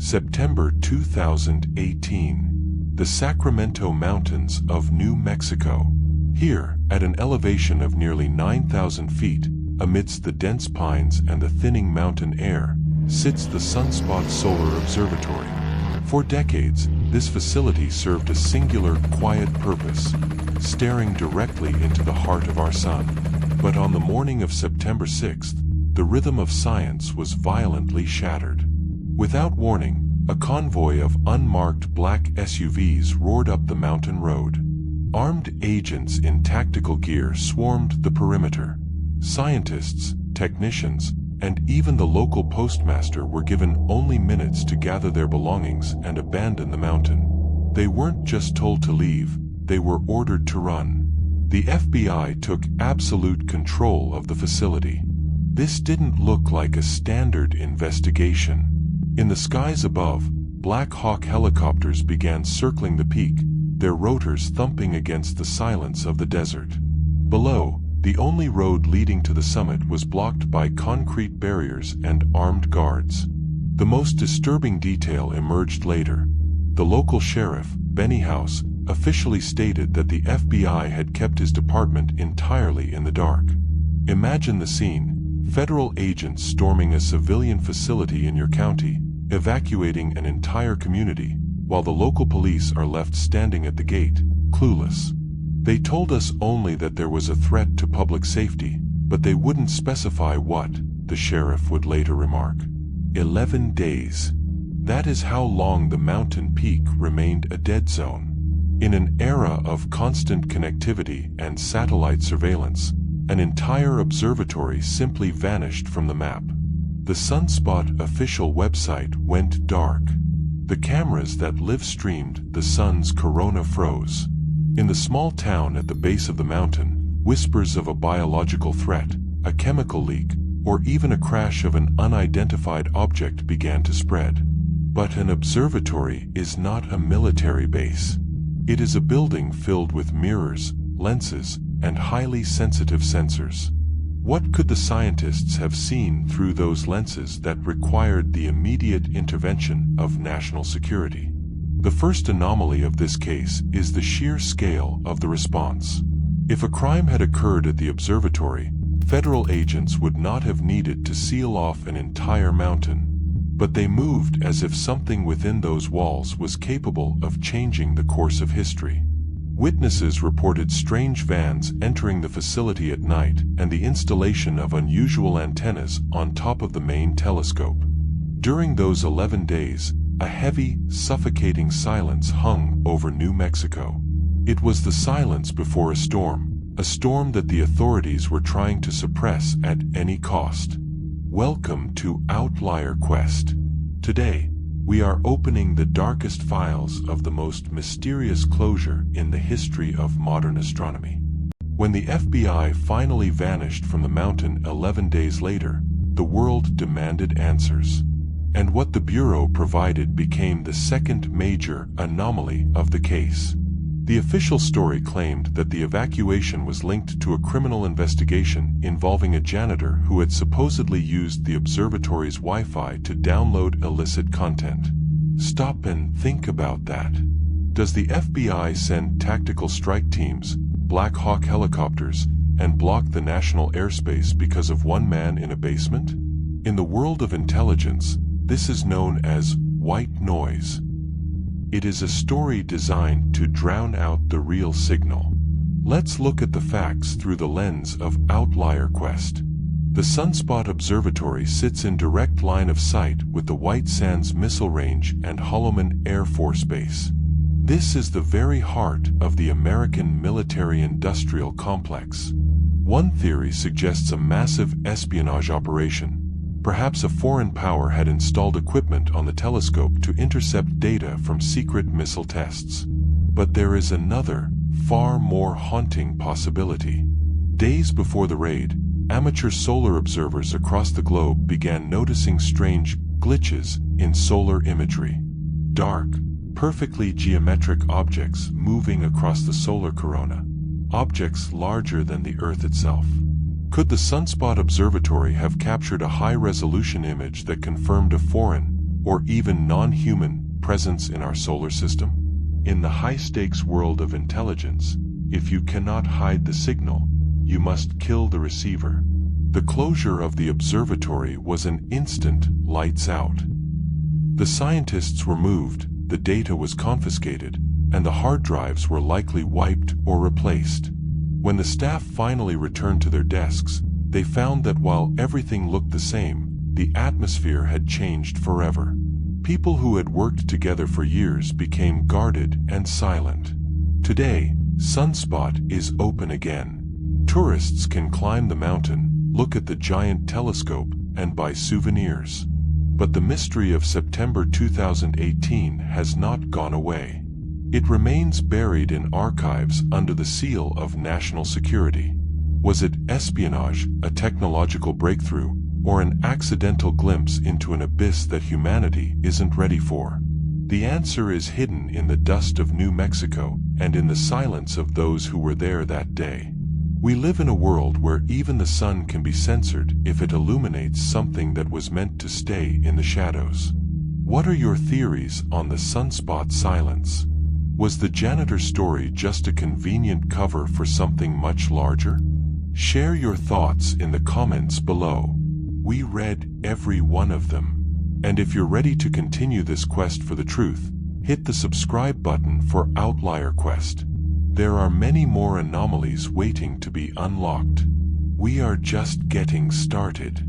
September 2018. The Sacramento Mountains of New Mexico. Here, at an elevation of nearly 9,000 feet, amidst the dense pines and the thinning mountain air, sits the Sunspot Solar Observatory. For decades, this facility served a singular, quiet purpose, staring directly into the heart of our sun. But on the morning of September 6th, the rhythm of science was violently shattered. Without warning, a convoy of unmarked black SUVs roared up the mountain road. Armed agents in tactical gear swarmed the perimeter. Scientists, technicians, and even the local postmaster were given only minutes to gather their belongings and abandon the mountain. They weren't just told to leave, they were ordered to run. The FBI took absolute control of the facility. This didn't look like a standard investigation. In the skies above, Black Hawk helicopters began circling the peak, their rotors thumping against the silence of the desert. Below, the only road leading to the summit was blocked by concrete barriers and armed guards. The most disturbing detail emerged later. The local sheriff, Benny House, officially stated that the FBI had kept his department entirely in the dark. Imagine the scene: federal agents storming a civilian facility in your county, evacuating an entire community, while the local police are left standing at the gate, clueless. They told us only that there was a threat to public safety, but they wouldn't specify what, the sheriff would later remark. 11 days. That is how long the mountain peak remained a dead zone. In an era of constant connectivity and satellite surveillance, an entire observatory simply vanished from the map. The Sunspot official website went dark. The cameras that live-streamed the sun's corona froze. In the small town at the base of the mountain, whispers of a biological threat, a chemical leak, or even a crash of an unidentified object began to spread. But an observatory is not a military base. It is a building filled with mirrors, lenses, and highly sensitive sensors. What could the scientists have seen through those lenses that required the immediate intervention of national security? The first anomaly of this case is the sheer scale of the response. If a crime had occurred at the observatory, federal agents would not have needed to seal off an entire mountain. But they moved as if something within those walls was capable of changing the course of history. Witnesses reported strange vans entering the facility at night and the installation of unusual antennas on top of the main telescope. During those 11 days, a heavy, suffocating silence hung over New Mexico. It was the silence before a storm that the authorities were trying to suppress at any cost. Welcome to OutlierQuest. Today, we are opening the darkest files of the most mysterious closure in the history of modern astronomy. When the FBI finally vanished from the mountain 11 days later, the world demanded answers. And what the Bureau provided became the second major anomaly of the case. The official story claimed that the evacuation was linked to a criminal investigation involving a janitor who had supposedly used the observatory's Wi-Fi to download illicit content. Stop and think about that. Does the FBI send tactical strike teams, Black Hawk helicopters, and block the national airspace because of one man in a basement? In the world of intelligence, this is known as white noise. It is a story designed to drown out the real signal. Let's look at the facts through the lens of OutlierQuest. The Sunspot Observatory sits in direct line of sight with the White Sands Missile Range and Holloman Air Force Base. This is the very heart of the American military-industrial complex. One theory suggests a massive espionage operation. Perhaps a foreign power had installed equipment on the telescope to intercept data from secret missile tests. But there is another, far more haunting possibility. Days before the raid, amateur solar observers across the globe began noticing strange glitches in solar imagery. Dark, perfectly geometric objects moving across the solar corona. Objects larger than the Earth itself. Could the Sunspot Observatory have captured a high-resolution image that confirmed a foreign, or even non-human presence in our solar system? In the high-stakes world of intelligence, if you cannot hide the signal, you must kill the receiver. The closure of the observatory was an instant lights out. The scientists were moved, the data was confiscated, and the hard drives were likely wiped or replaced. When the staff finally returned to their desks, they found that while everything looked the same, the atmosphere had changed forever. People who had worked together for years became guarded and silent. Today, Sunspot is open again. Tourists can climb the mountain, look at the giant telescope, and buy souvenirs. But the mystery of September 2018 has not gone away. It remains buried in archives under the seal of national security. Was it espionage, a technological breakthrough, or an accidental glimpse into an abyss that humanity isn't ready for? The answer is hidden in the dust of New Mexico and in the silence of those who were there that day. We live in a world where even the sun can be censored if it illuminates something that was meant to stay in the shadows. What are your theories on the sunspot silence? Was the janitor story just a convenient cover for something much larger? Share your thoughts in the comments below. We read every one of them. And if you're ready to continue this quest for the truth, hit the subscribe button for OutlierQuest. There are many more anomalies waiting to be unlocked. We are just getting started.